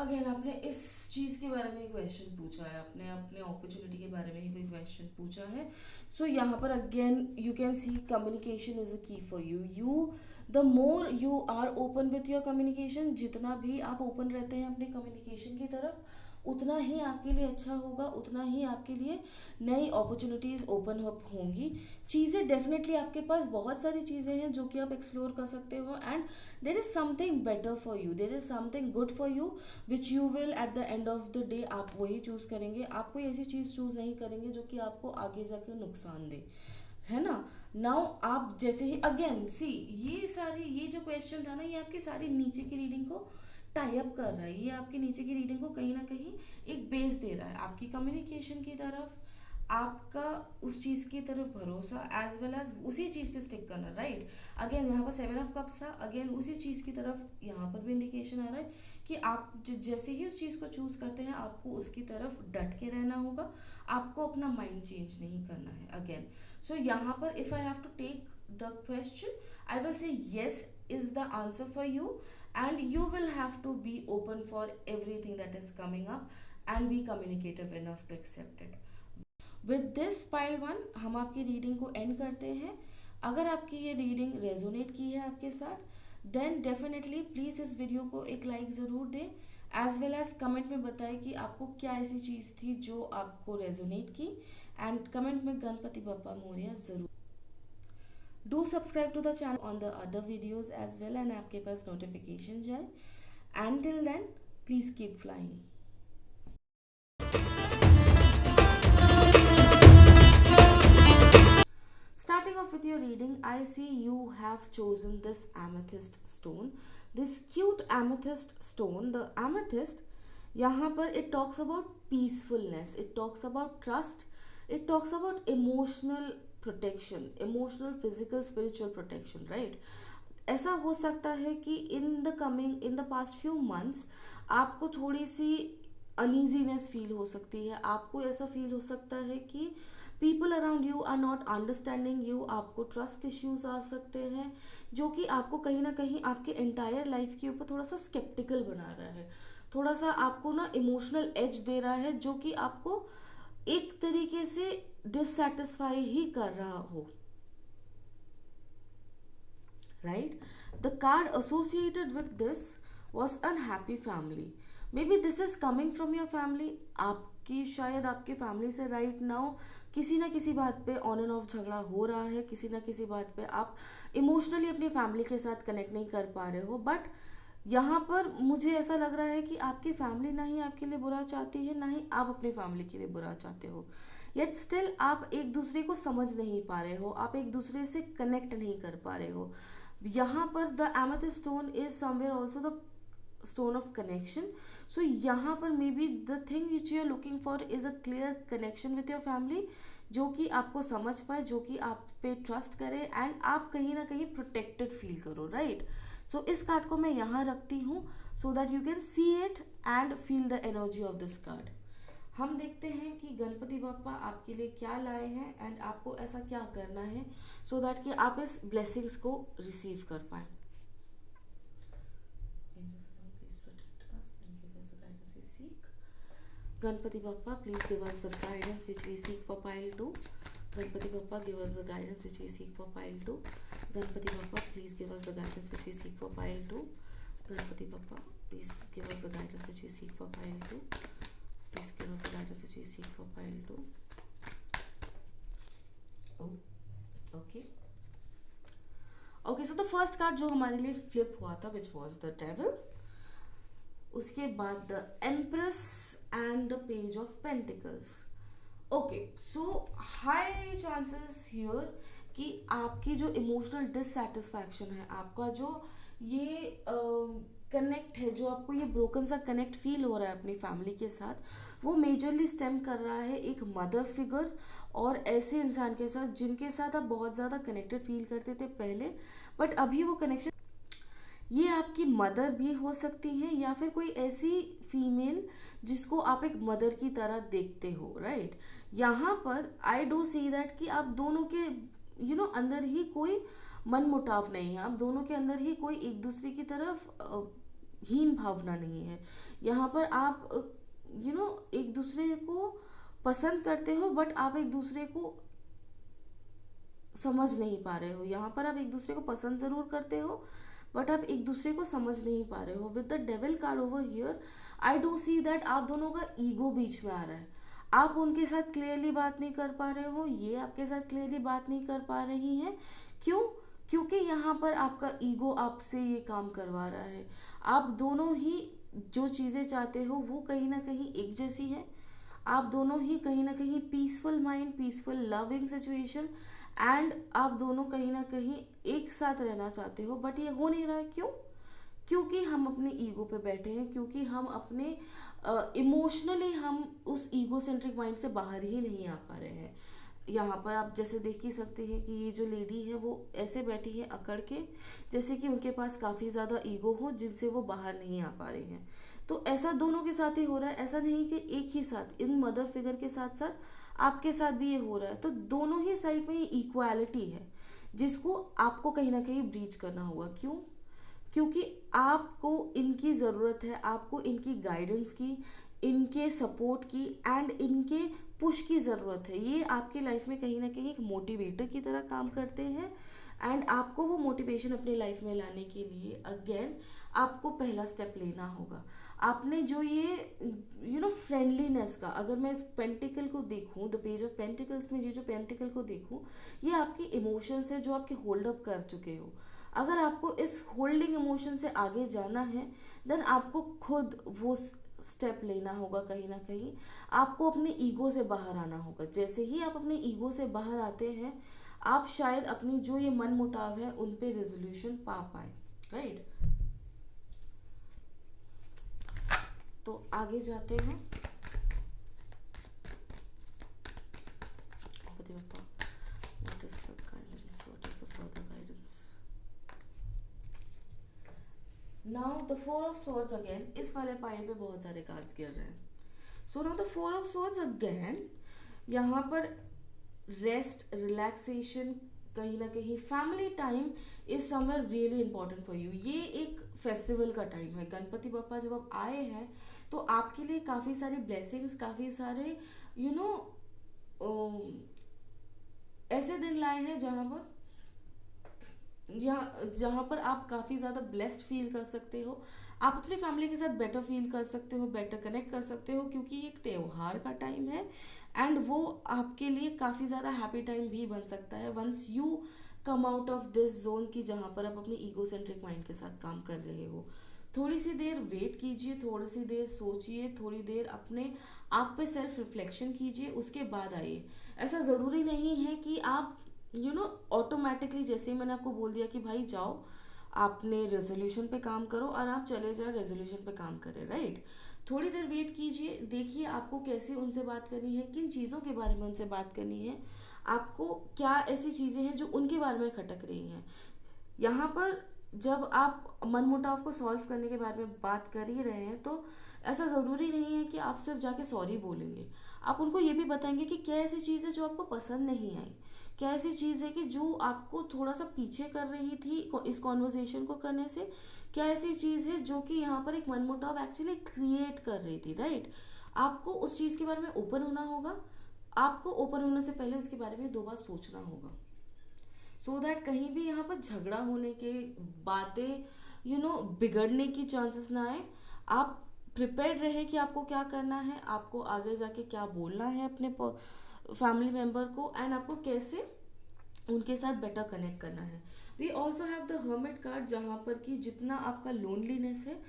Again आपने इस चीज़ के बारे में ही question पूछा है, आपने अपने opportunity के बारे में ही कोई क्वेश्चन पूछा है. सो यहाँ पर again you can see communication is the key for you. The more you are open with your communication, जितना भी आप ओपन रहते हैं अपने कम्युनिकेशन की तरफ, उतना ही आपके लिए अच्छा होगा, उतना ही आपके लिए नई अपॉर्चुनिटीज़ ओपन अप होंगी. चीज़ें डेफिनेटली आपके पास बहुत सारी चीज़ें हैं जो कि आप एक्सप्लोर कर सकते हो, and there is something better for you, there is something good for you which you will at the end of the day आप वही चूज़ करेंगे. आप कोई ऐसी चीज़ चूज़ नहीं करेंगे जो कि आपको आगे जाकर नुकसान दे, है ना. नाउ आप जैसे ही अगेन सी ये जो क्वेश्चन था ना, ये आपकी सारी नीचे की रीडिंग को टाई अप कर रहा है, ये आपकी नीचे की रीडिंग को कहीं ना कहीं एक बेस दे रहा है आपकी कम्युनिकेशन की तरफ, आपका उस चीज़ की तरफ भरोसा, एज वेल एज उसी चीज़ पे स्टिक करना, राइट. अगेन यहाँ पर 7 ऑफ कप्स था, अगेन उसी चीज़ की तरफ यहाँ पर भी इंडिकेशन आ रहा है कि आप जैसे ही उस चीज़ को चूज़ करते हैं आपको उसकी तरफ डट के रहना होगा, आपको अपना माइंड चेंज नहीं करना है. अगेन सो यहाँ पर if I have to take the question, I will say yes is the answer for you, and you will have to be open for everything that is coming up and be communicative enough to accept it. With this pile 1 हम आपकी reading को and करते हैं. अगर आपकी ये reading resonate की है आपके साथ, देन डेफिनेटली प्लीज़ इस वीडियो को एक लाइक ज़रूर दें, एज वेल एज कमेंट में बताएं कि आपको क्या ऐसी चीज़ थी जो आपको रेजोनेट की, एंड कमेंट में गणपति बप्पा मोरया ज़रूर. Do subscribe to the channel on the other videos as well, and आपके पास notification जाए. Until then, please keep flying. Starting off with your reading, I see you have chosen this amethyst stone, this cute amethyst stone. The amethyst, यहाँ पर it talks about peacefulness, it talks about trust, it talks about emotional protection, emotional, physical, spiritual protection, right. ऐसा हो सकता है कि in the past few months आपको थोड़ी सी uneasiness feel हो सकती है, आपको ऐसा फील हो सकता है कि people around you are not understanding you, आपको ट्रस्ट इश्यूज आ सकते हैं जो कि आपको कहीं ना कहीं आपके एंटायर लाइफ के ऊपर थोड़ा सा स्केप्टिकल बना रहा है, थोड़ा सा आपको ना इमोशनल एज दे रहा है, जो कि आपको एक तरीके से डिससेटिस्फाई ही कर रहा हो, right. The card associated with this was unhappy family. May be this is coming from your family. आपकी शायद आपके फैमिली से राइट नाउ किसी ना किसी बात पे ऑन एंड ऑफ झगड़ा हो रहा है, किसी ना किसी बात पे आप इमोशनली अपनी फैमिली के साथ कनेक्ट नहीं कर पा रहे हो. बट यहाँ पर मुझे ऐसा लग रहा है कि आपकी फैमिली ना ही आपके लिए बुरा चाहती है, ना ही आप अपनी फैमिली के लिए बुरा चाहते हो, येट स्टिल आप एक दूसरे को समझ नहीं पा रहे हो, आप एक दूसरे से कनेक्ट नहीं कर पा रहे हो. यहाँ पर the amethyst stone is somewhere also the stone of connection. So यहाँ पर may be the thing which you are looking for is a clear connection with your family, जो कि आपको समझ पाए, जो कि आप पे ट्रस्ट करे, एंड आप कहीं ना कहीं प्रोटेक्टेड फील करो, राइट. सो इस कार्ड को मैं यहाँ रखती हूँ so that you can see it and feel the energy of this card. हम देखते हैं कि गणपति बाप्पा आपके लिए क्या लाए हैं, एंड आपको ऐसा क्या करना है सो दैट कि आप इस ब्लेसिंग्स को रिसीव कर पाए. Ganpati Bappa, please give us the guidance which we seek for pile 2. Ganpati Bappa, give us the guidance which we seek for pile 2. Ganpati Bappa, please give us the guidance which we seek for pile 2. Ganpati Bappa, please give us the guidance which we seek for pile 2. Please give us the guidance which we seek for pile 2. Oh, okay. Okay, so the first card जो हमारे लिए flip हुआ था, which was the devil. उसके बाद the empress and the page of pentacles. Okay, so high chances here कि आपकी जो इमोशनल डिससेटिस्फैक्शन है, आपका जो ये कनेक्ट है, जो आपको ये ब्रोकन सा कनेक्ट फील हो रहा है अपनी फैमिली के साथ, वो मेजरली स्टेम कर रहा है एक मदर फिगर और ऐसे इंसान के साथ जिनके साथ आप बहुत ज़्यादा कनेक्टेड फील करते थे पहले, बट अभी वो कनेक्शन, ये आपकी मदर भी हो सकती हैं या फिर कोई ऐसी फीमेल जिसको आप एक मदर की तरह देखते हो, राइट. यहाँ पर आई डू सी दैट कि आप दोनों के अंदर ही कोई मन मुटाव नहीं है, आप दोनों के अंदर ही कोई एक दूसरे की तरफ हीन भावना नहीं है। यहाँ पर आप एक दूसरे को पसंद करते हो, बट आप एक दूसरे को समझ नहीं पा रहे हो। यहाँ पर आप एक दूसरे को पसंद जरूर करते हो, बट आप एक दूसरे को समझ नहीं पा रहे हो। With the devil card over here, I do see that आप दोनों का ईगो बीच में आ रहा है। आप उनके साथ क्लियरली बात नहीं कर पा रहे हो, ये आपके साथ क्लियरली बात नहीं कर पा रही हैं। क्यों? क्योंकि यहाँ पर आपका ईगो आपसे ये काम करवा रहा है। आप दोनों ही जो चीज़ें चाहते हो वो कहीं ना कहीं एक जैसी है। आप दोनों ही कहीं ना कहीं peaceful mind, peaceful loving situation, and आप दोनों कहीं ना कहीं एक साथ रहना चाहते हो, बट ये हो नहीं रहा है। क्यों? क्योंकि हम अपने ईगो पे बैठे हैं, क्योंकि हम अपने इमोशनली हम उस ईगो सेंट्रिक माइंड से बाहर ही नहीं आ पा रहे हैं। यहाँ पर आप जैसे देख ही सकते हैं कि ये जो लेडी है वो ऐसे बैठी है अकड़ के, जैसे कि उनके पास काफ़ी ज़्यादा ईगो हो जिनसे वो बाहर नहीं आ पा रही हैं। तो ऐसा दोनों के साथ ही हो रहा है, ऐसा नहीं कि एक ही साथ। इन मदर फिगर के साथ साथ आपके साथ भी ये हो रहा है। तो दोनों ही साइड में ये इक्वालिटी है जिसको आपको कहीं ना कहीं ब्रीच करना होगा। क्यों? क्योंकि आपको इनकी ज़रूरत है, आपको इनकी गाइडेंस की, इनके सपोर्ट की एंड इनके पुश की ज़रूरत है। ये आपके लाइफ में कहीं ना कहीं एक मोटिवेटर की तरह काम करते हैं, एंड आपको वो मोटिवेशन अपने लाइफ में लाने के लिए अगेन आपको पहला स्टेप लेना होगा। आपने जो ये फ्रेंडलीनेस का, अगर मैं इस पेंटिकल को देखूं, द पेज ऑफ पेंटिकल्स में ये जो पेंटिकल को देखूं, ये आपके इमोशंस है जो आपके होल्ड अप कर चुके हो। अगर आपको इस होल्डिंग इमोशन से आगे जाना है, देन आपको खुद वो स्टेप लेना होगा। कहीं ना कहीं आपको अपने ईगो से बाहर आना होगा। जैसे ही आप अपने ईगो से बाहर आते हैं, आप शायद अपनी जो ये मन मुटाव है उन पे रेजोल्यूशन पा पाए, राइट। तो आगे जाते हैं। What is the guidance? What is the further guidance? Now the Four of Swords again, इस वाले पाइल पे बहुत सारे कार्ड्स गिर रहे हैं। So now the Four of Swords again, यहाँ पर रेस्ट, रिलैक्सेशन, कहीं ना कहीं family time is somewhere really important for you. ये एक फेस्टिवल का टाइम है। गणपति बप्पा जब आप आए हैं तो आपके लिए काफ़ी सारी ब्लेसिंग्स, काफ़ी सारे ऐसे दिन लाए हैं जहाँ पर आप काफ़ी ज़्यादा ब्लेस्ड फील कर सकते हो। आप अपनी फैमिली के साथ बेटर फील कर सकते हो, बेटर कनेक्ट कर सकते हो, क्योंकि एक त्यौहार का टाइम है एंड वो आपके लिए काफ़ी ज़्यादा हैप्पी टाइम भी बन सकता है once you come out of this zone की जहाँ पर आप अपनी ईगो सेंट्रिक माइंड के साथ काम कर रहे हो। थोड़ी सी देर वेट कीजिए, थोड़ी सी देर सोचिए, थोड़ी देर अपने आप पे सेल्फ रिफ्लेक्शन कीजिए, उसके बाद आइए। ऐसा ज़रूरी नहीं है कि आप ऑटोमेटिकली, जैसे मैंने आपको बोल दिया कि भाई जाओ आपने रेजोल्यूशन पे काम करो और आप चले जाओ रेजोल्यूशन पे काम करें, राइट। थोड़ी देर वेट कीजिए, देखिए आपको कैसे उनसे बात करनी है, किन चीज़ों के बारे में उनसे बात करनी है, आपको क्या ऐसी चीज़ें हैं जो उनके बारे में खटक रही हैं। यहाँ पर जब आप मनमुटाव को सॉल्व करने के बारे में बात कर ही रहे हैं तो ऐसा ज़रूरी नहीं है कि आप सिर्फ जाके सॉरी बोलेंगे। आप उनको ये भी बताएंगे कि क्या ऐसी चीज़ है जो आपको पसंद नहीं आई, क्या ऐसी चीज़ है कि जो आपको थोड़ा सा पीछे कर रही थी इस कॉन्वर्सेशन को करने से, क्या ऐसी चीज़ है जो कि यहाँ पर एक मनमुटाव एक्चुअली क्रिएट कर रही थी, राइट। आपको उस चीज़ के बारे में ओपन होना होगा। आपको ओपन होने से पहले उसके बारे में 2 बार सोचना होगा, सो दैट कहीं भी यहाँ पर झगड़ा होने के, बातें बिगड़ने की चांसेस ना आए। आप प्रिपेयर्ड रहे कि आपको क्या करना है, आपको आगे जाके क्या बोलना है अपने फैमिली मेम्बर को, एंड आपको कैसे उनके साथ बेटर कनेक्ट करना है। We also have the hermit card, जहाँ पर कि जितना आपका लोनलीनेस है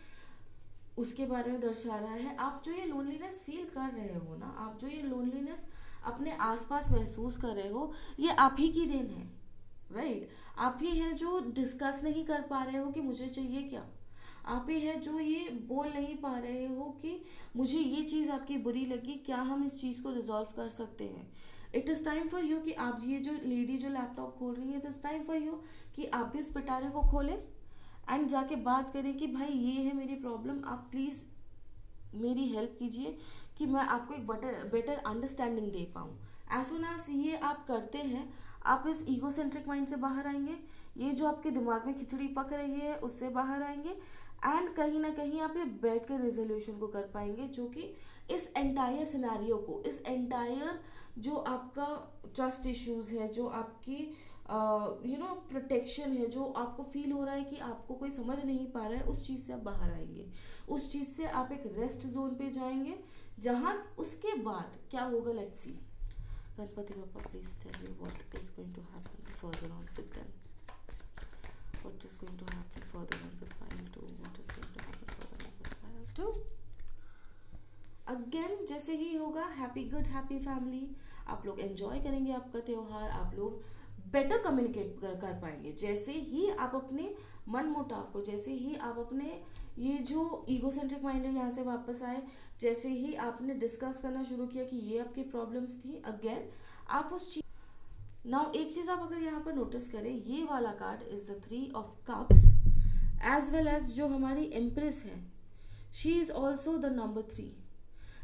उसके बारे में दर्शा रहा है। आप जो ये लोनलीनेस फील कर रहे हो ना, आप जो ये लोनलीनेस अपने आसपास महसूस कर रहे हो, ये आप ही की देन है, राइट। आप ही है जो डिस्कस नहीं कर पा रहे हो कि मुझे चाहिए क्या। आप ही है जो ये बोल नहीं पा रहे हो कि मुझे ये चीज़ आपकी बुरी लगी, क्या हम इस चीज़ को रिजॉल्व कर सकते हैं। It is time for you कि आप ये जो लेडी जो लैपटॉप खोल रही है, it is time for you कि आप भी उस पिटारे को खोलें एंड जाके बात करें कि भाई ये है मेरी प्रॉब्लम, आप प्लीज़ मेरी हेल्प कीजिए कि मैं आपको एक बेटर अंडरस्टैंडिंग दे पाऊँ, एज सुन एज ये आप करते हैं, आप इस ईगोसेंट्रिक माइंड से बाहर आएंगे, ये जो आपके दिमाग में खिचड़ी पक रही है उससे बाहर आएंगे, एंड कहीं ना कहीं आप ये बैठ कर रेजोल्यूशन को कर पाएंगे, जो कि इस एंटायर सिनारियो को, इस एंटायर जो आपका ट्रस्ट इश्यूज है, जो आपकी प्रोटेक्शन है, जो आपको फील हो रहा है कि आपको कोई समझ नहीं पा रहा है, उस चीज़ से आप बाहर आएंगे, उस चीज़ से आप एक रेस्ट जोन पे जाएंगे, जहाँ उसके बाद क्या होगा, let's see. Ganpati Bappa please tell me what is going to happen further on with them, what is going to happen further on with pile 2, what is going to happen further on with pile 2। Again जैसे ही होगा, happy good happy family, आप लोग enjoy करेंगे आपका त्यौहार, आप लोग better communicate कर पाएंगे। जैसे ही आप अपने मन मुटाव को, जैसे ही आप अपने ये जो ईगोसेंट्रिक माइंड है यहाँ से वापस आए, जैसे ही आपने डिस्कस करना शुरू किया कि ये आपकी प्रॉब्लम्स थी, अगेन आप उस चीज। नाउ एक चीज आप अगर यहाँ पर नोटिस करें, ये वाला card is the 3 of cups, as well as जो हमारी एम्प्रेस है, she is also the number 3।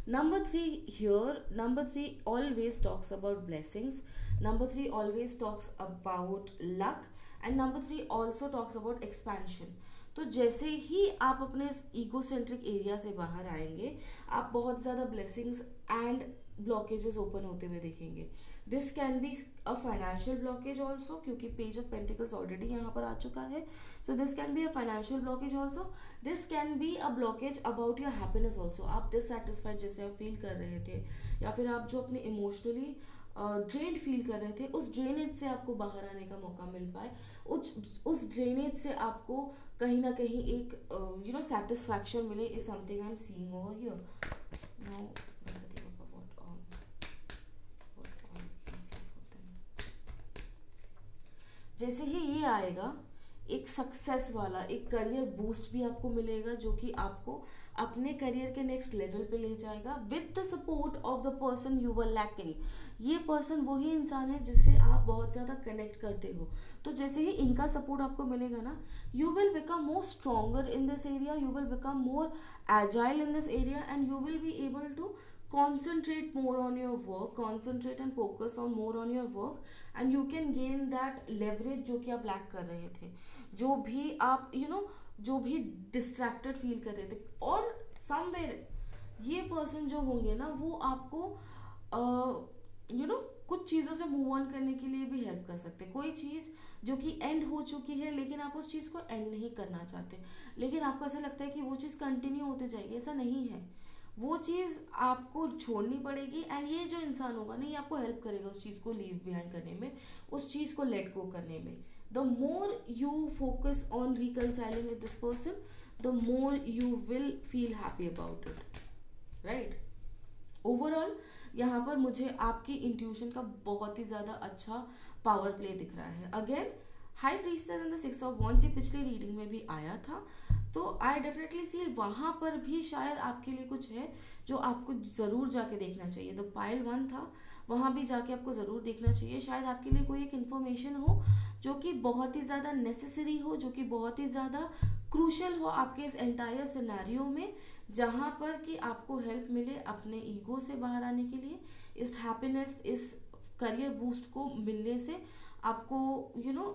Number 3 here, number 3 always talks about blessings, number 3 always talks about luck, and number 3 also talks about expansion। तो जैसे ही आप अपने egocentric area से बाहर आएंगे, आप बहुत ज़्यादा ब्लेसिंग्स एंड ब्लॉकेजेस ओपन होते हुए देखेंगे। This can be a financial blockage also, क्योंकि पेज ऑफ पेंटिकल्स ऑलरेडी यहाँ पर आ चुका है, so this can be a financial blockage also, this can be a blockage about your happiness also. आप dissatisfied जैसे आप फील कर रहे थे, या फिर आप जो अपने इमोशनली ड्रेन्ड फील कर रहे थे, उस ड्रेनेज से आपको बाहर आने का मौका मिल पाए, उस ड्रेनेज से आपको कहीं ना कहीं एक सेटिस्फैक्शन मिले, is something I am seeing over here. Now जैसे ही ये आएगा, एक सक्सेस वाला एक करियर बूस्ट भी आपको मिलेगा, जो कि आपको अपने करियर के नेक्स्ट लेवल पे ले जाएगा, with the support of the person you were lacking. ये पर्सन वही इंसान है जिससे आप बहुत ज़्यादा कनेक्ट करते हो, तो जैसे ही इनका सपोर्ट आपको मिलेगा ना, you will become more stronger in this area, you will become more agile in this area, and you will be able to concentrate more on your work, concentrate and focus on more on your work, and you can gain that leverage जो कि आप lack कर रहे थे, जो भी आप जो भी डिस्ट्रैक्टेड फील कर रहे थे, और समवेयर ये पर्सन जो होंगे ना, वो आपको कुछ चीज़ों से मूव ऑन करने के लिए भी हेल्प कर सकते हैं। कोई चीज़ जो कि एंड हो चुकी है, लेकिन आप उस चीज़ को एंड नहीं करना चाहते, लेकिन आपको ऐसा लगता है कि वो चीज़ कंटिन्यू होते जाएगी, ऐसा नहीं है, वो चीज़ आपको छोड़नी पड़ेगी, एंड ये जो इंसान होगा ना, ये आपको हेल्प करेगा उस चीज़ को लीव बिहाइंड करने में, उस चीज़ को लेट गो करने में। The more you focus on reconciling with this person, the more you will feel happy about it, right. Overall यहाँ पर मुझे आपकी इंट्यूशन का बहुत ही ज़्यादा अच्छा पावर प्ले दिख रहा है। Again high priestess and the 6 of wands, ये पिछली रीडिंग में भी आया था, तो आई डेफिनेटली सी वहाँ पर भी शायद आपके लिए कुछ है जो आपको ज़रूर जाके देखना चाहिए। द पाइल 1 था, वहाँ भी जाके आपको ज़रूर देखना चाहिए, शायद आपके लिए कोई एक इन्फॉर्मेशन हो जो कि बहुत ही ज़्यादा नेसेसरी हो, जो कि बहुत ही ज़्यादा क्रूशल हो आपके इस एंटायर सिनेरियो में, जहाँ पर कि आपको हेल्प मिले अपने ईगो से बाहर आने के लिए, इस हैप्पीनेस, इस करियर बूस्ट को मिलने से आपको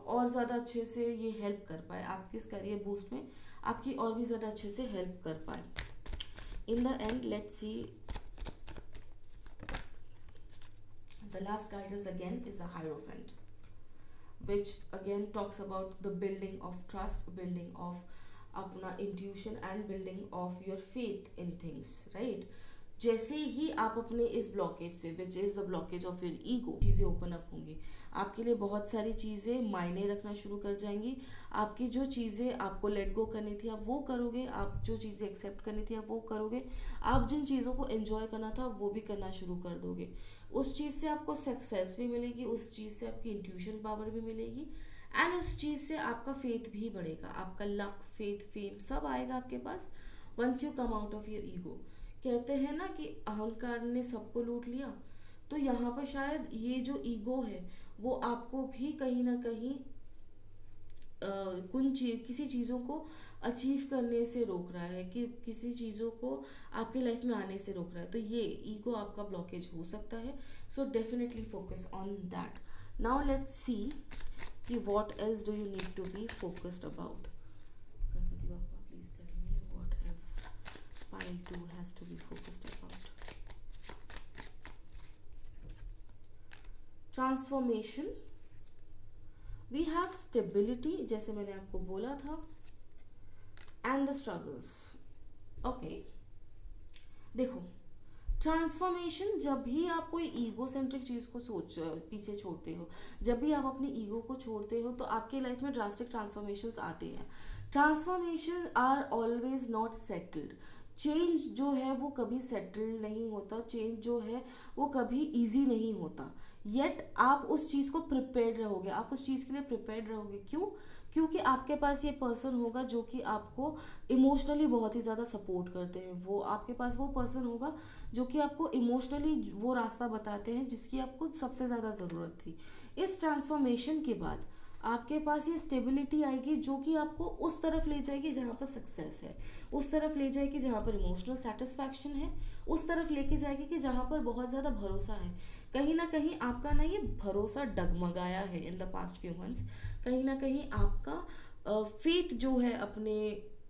और ज़्यादा अच्छे से ये हेल्प कर पाए, आपके इस करियर बूस्ट में आपकी और भी ज़्यादा अच्छे से हेल्प कर पाए। In the end let's see, the last guidance again is the hierophant, which again talks about the building of trust, building of अपना intuition and building of your faith in things, right। जैसे ही आप अपने इस blockage से, which is the blockage of your ego, चीज़ें open up होंगी, आपके लिए बहुत सारी चीज़ें मायने रखना शुरू कर जाएंगी, आपकी जो चीज़ें आपको लेट गो करनी थी आप वो करोगे, आप जो चीज़ें एक्सेप्ट करनी थी आप वो करोगे, आप जिन चीज़ों को एंजॉय करना था वो भी करना शुरू कर दोगे, उस चीज़ से आपको सक्सेस भी मिलेगी, उस चीज़ से आपकी इंट्यूशन पावर भी मिलेगी, एंड उस चीज़ से आपका फेथ भी बढ़ेगा, आपका लक, फेथ, फेम सब आएगा आपके पास once you come out of your ego. कहते हैं ना कि अहंकार ने सबको लूट लिया, तो यहाँ पर शायद ये जो ईगो है वो आपको भी कहीं ना कहीं किसी चीज़ों को अचीव करने से रोक रहा है, कि किसी चीज़ों को आपके लाइफ में आने से रोक रहा है, तो ये ईगो आपका ब्लॉकेज हो सकता है. So definitely focus on that. Now let's see कि what else do you need to be focused about. Ganpati Bappa please tell me what else pile 2 has to be focused about. Transformation. We have stability, जैसे मैंने आपको बोला था, and the struggles. Okay. देखो, transformation, जब भी आप कोई ईगो सेंट्रिक चीज़ को पीछे छोड़ते हो, जब भी आप अपनी ईगो को छोड़ते हो, तो आपके लाइफ में ड्रास्टिक ट्रांसफॉर्मेशंस आते हैं. Transformation are always not settled. Change जो है वो कभी सेटल्ड नहीं होता. चेंज जो है वो कभी इजी नहीं होता. येट आप उस चीज़ को प्रिपेयर्ड रहोगे, आप उस चीज़ के लिए प्रिपेयर्ड रहोगे. क्यों? क्योंकि आपके पास ये पर्सन होगा जो कि आपको इमोशनली बहुत ही ज़्यादा सपोर्ट करते हैं. वो आपके पास वो पर्सन होगा जो कि आपको इमोशनली वो रास्ता बताते हैं जिसकी आपको सबसे ज़्यादा ज़रूरत थी. इस ट्रांसफॉर्मेशन के बाद आपके पास ये स्टेबिलिटी आएगी जो कि आपको उस तरफ ले जाएगी जहाँ पर सक्सेस है, उस तरफ ले जाएगी जहाँ पर इमोशनल सेटिस्फैक्शन है, उस तरफ लेके जाएगी कि जहाँ पर बहुत ज़्यादा भरोसा है. कहीं ना कहीं आपका ना ये भरोसा डगमगाया है in the past few months. कहीं ना कहीं आपका फेथ जो है अपने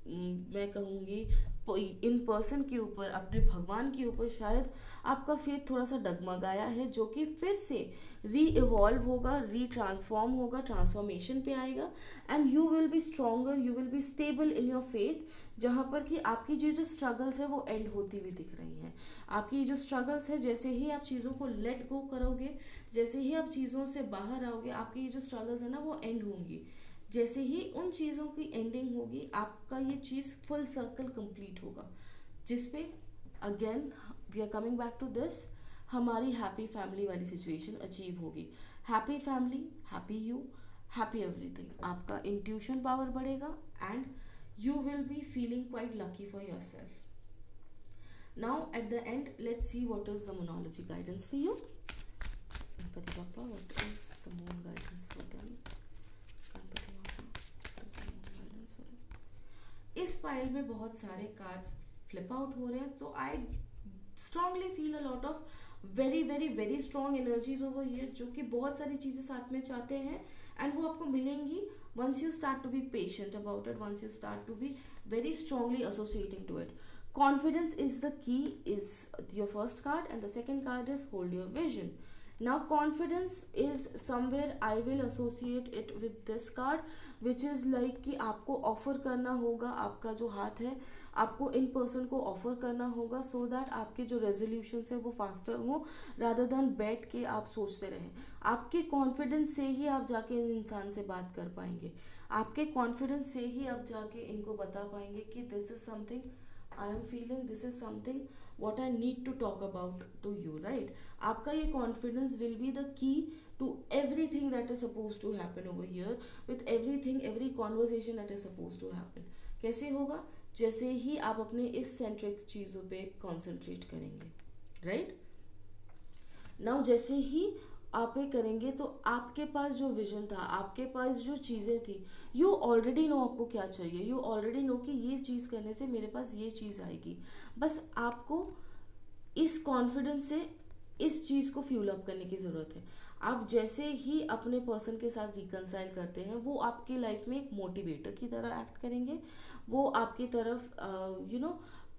मैं कहूँगी इन पर्सन के ऊपर, अपने भगवान के ऊपर, शायद आपका फेथ थोड़ा सा डगमगाया है, जो कि फिर से री इवॉल्व होगा, री ट्रांसफॉर्म होगा, ट्रांसफॉर्मेशन पे आएगा. And you will B stronger, you will be stable in your faith, जहाँ पर कि आपकी जो स्ट्रगल्स है वो एंड होती हुई दिख रही हैं. आपकी जो स्ट्रगल्स है, जैसे ही आप चीज़ों को लेट गो करोगे, जैसे ही आप चीज़ों से बाहर आओगे, आपकी ये जो स्ट्रगल्स है ना वो एंड होंगी. जैसे ही उन चीज़ों की एंडिंग होगी, आपका ये चीज़ फुल सर्कल कंप्लीट होगा, जिसपे again we are coming back to this, हमारी हैप्पी फैमिली वाली सिचुएशन अचीव होगी. Happy family, happy you, happy everything. आपका इंट्यूशन पावर बढ़ेगा and you will be feeling quite lucky for yourself. Now at the end, let's see what is the Moonology guidance for you. Ganpati Bappa, what is the moon guidance for them? Ganpati Bappa, what is the moon guidance for them? इस file में बहुत सारे cards flip out हो रहे हैं, तो I strongly feel a lot of very very very strong energies over here, जो कि बहुत सारी चीज़ें साथ में चाहते हैं एंड वो आपको मिलेंगी once you start to be patient about it, once you start to be very strongly associating to it. Confidence is the key is your first card, and the second card is hold your vision. Now confidence is somewhere I will associate it with this card, which is like कि आपको offer करना होगा, आपका जो हाथ है आपको in person को ऑफर करना होगा, सो दैट आपके जो रेजोल्यूशंस है वो फास्टर हो, रादर देन बैठ के आप सोचते रहें. आपके कॉन्फिडेंस से ही आप जाके इन इंसान से बात कर पाएंगे, आपके कॉन्फिडेंस से ही आप जाके इनको बता पाएंगे कि this is something I am feeling, this is something what I need to talk about to you, right? आपका ये confidence will be the key to everything that is supposed to happen over here, with everything, every conversation that is supposed to happen. कैसे होगा? जैसे ही आप अपने इस centric चीज़ों पे concentrate करेंगे, right? Now जैसे ही आप ये करेंगे तो आपके पास जो विजन था, आपके पास जो चीज़ें थी, यू ऑलरेडी नो आपको क्या चाहिए, यू ऑलरेडी नो कि ये चीज़ करने से मेरे पास ये चीज़ आएगी. बस आपको इस कॉन्फिडेंस से इस चीज़ को फ्यूल अप करने की ज़रूरत है. आप जैसे ही अपने पर्सन के साथ रिकनसाइल करते हैं, वो आपकी लाइफ में एक मोटिवेटर की तरह एक्ट करेंगे, वो आपकी तरफ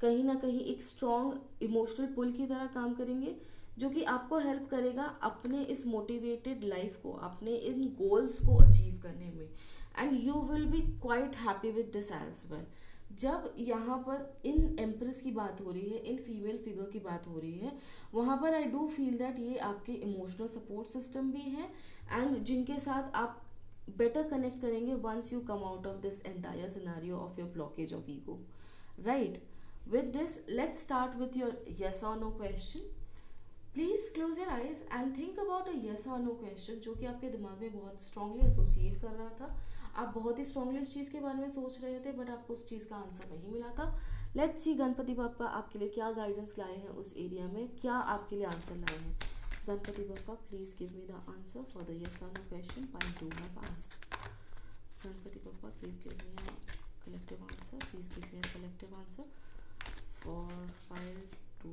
कहीं ना कहीं एक स्ट्रॉन्ग इमोशनल पुल की तरह काम करेंगे, जो कि आपको हेल्प करेगा अपने इस मोटिवेटेड लाइफ को, अपने इन गोल्स को अचीव करने में. And you will be quite happy with this as well. जब यहाँ पर इन एम्प्रेस की बात हो रही है, इन फीमेल फिगर की बात हो रही है, वहाँ पर आई डू फील दैट ये आपके इमोशनल सपोर्ट सिस्टम भी हैं एंड जिनके साथ आप बेटर कनेक्ट करेंगे once you come out of this entire scenario of your blockage of ego, right? With this let's start with your yes और no question. Please close your eyes and think about a yes और no question, जो कि आपके दिमाग में बहुत strongly associate कर रहा था. आप बहुत ही स्ट्रांगली इस चीज़ के बारे में सोच रहे थे, बट आपको उस चीज़ का आंसर नहीं मिला था. लेट्स सी गणपति बाप्पा आपके लिए क्या गाइडेंस लाए हैं उस एरिया में, क्या आपके लिए आंसर लाए हैं. Ganpati Bappa please give me the answer for the yes और no question. Part 2 have asked. Ganpati Bappa, please give me a collective answer. Please give me a collective answer for file 2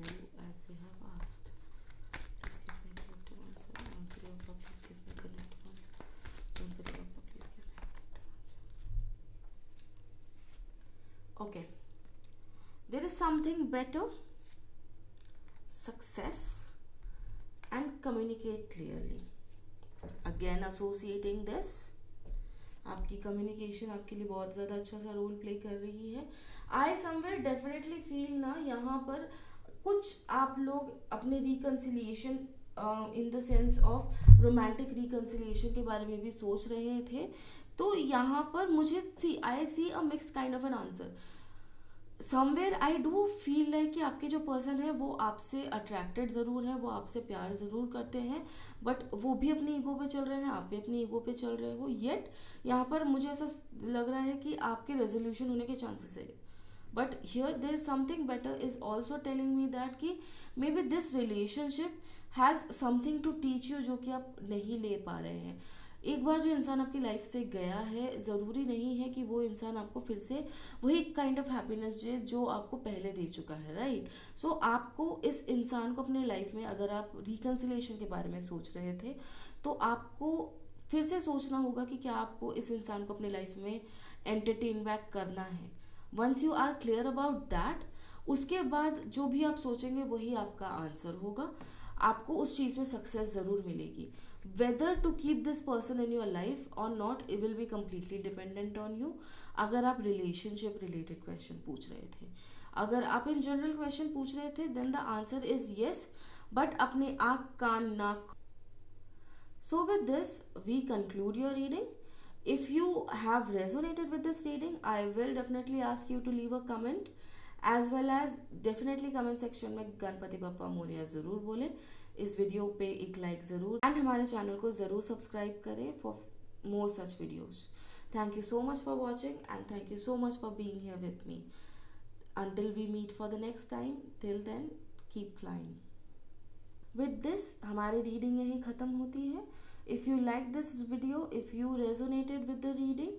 as they have asked. Please give me a collective answer. Ganpati Bappa, please give me a collective answer. Ganpati Bappa, please give me a collective answer. Okay. There is something better. Success and communicate clearly. Again associating this, आपकी communication आपके लिए बहुत ज़्यादा अच्छा सा role play कर रही है. आई समवेयर डेफिनेटली फील ना यहाँ पर कुछ आप लोग अपने reconciliation in the sense of romantic reconciliation के बारे में भी सोच रहे थे. तो यहाँ पर मुझे I see a mixed kind of an answer. Somewhere I do feel like कि आपके जो पर्सन है वो आपसे अट्रैक्टेड ज़रूर है, वो आपसे प्यार ज़रूर करते हैं, बट वो भी अपनी ईगो पे चल रहे हैं, आप भी अपनी ईगो पे चल रहे हो. येट यहाँ पर मुझे ऐसा लग रहा है कि आपके रेजोल्यूशन होने के चांसेस है. But here there is something better is also telling me that कि may be this relationship has something to teach you जो कि आप नहीं ले पा रहे हैं. एक बार जो इंसान आपकी लाइफ से गया है, ज़रूरी नहीं है कि वो इंसान आपको फिर से वही काइंड ऑफ हैप्पीनेस दे जो आपको पहले दे चुका है, राइट. सो आपको इस इंसान को अपने लाइफ में, अगर आप रिकन्सिलेशन के बारे में सोच रहे थे, तो आपको फिर से सोचना होगा कि क्या आपको इस इंसान को अपने लाइफ में एंटरटेन बैक करना है. Once you are clear about that, उसके बाद जो भी आप सोचेंगे वही आपका आंसर होगा. आपको उस चीज़ में सक्सेस ज़रूर मिलेगी. whether to keep this person in your life or not, it will be completely dependent on you. अगर आप relationship related question पूछ रहे थे, अगर आप in general question पूछ रहे थे, then the answer is yes, but अपने आँख कान नाक. So with this we conclude your reading. If you have resonated with this reading, I will definitely ask you to leave a comment, as well as definitely comment section में गणपति बप्पा मोरिया ज़रूर बोलें. इस video पे एक like ज़रूर, and हमारे channel को ज़रूर सब्सक्राइब करें for more such videos. Thank you so much for watching and thank you so much for being here with me. Until we meet for the next time, till then keep flying. With this हमारी reading यही ख़त्म होती है. If you like this video, if you resonated with the reading,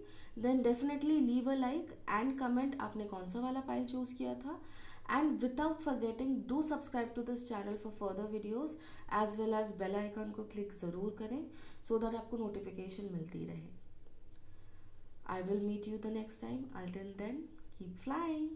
then definitely leave a like and comment आपने कौन सा वाला file choose किया था. And without forgetting, do subscribe to this channel for further videos, as well as bell icon को click ज़रूर करें so that आपको notification मिलती रहे. I will meet you the next time. Until then, keep flying.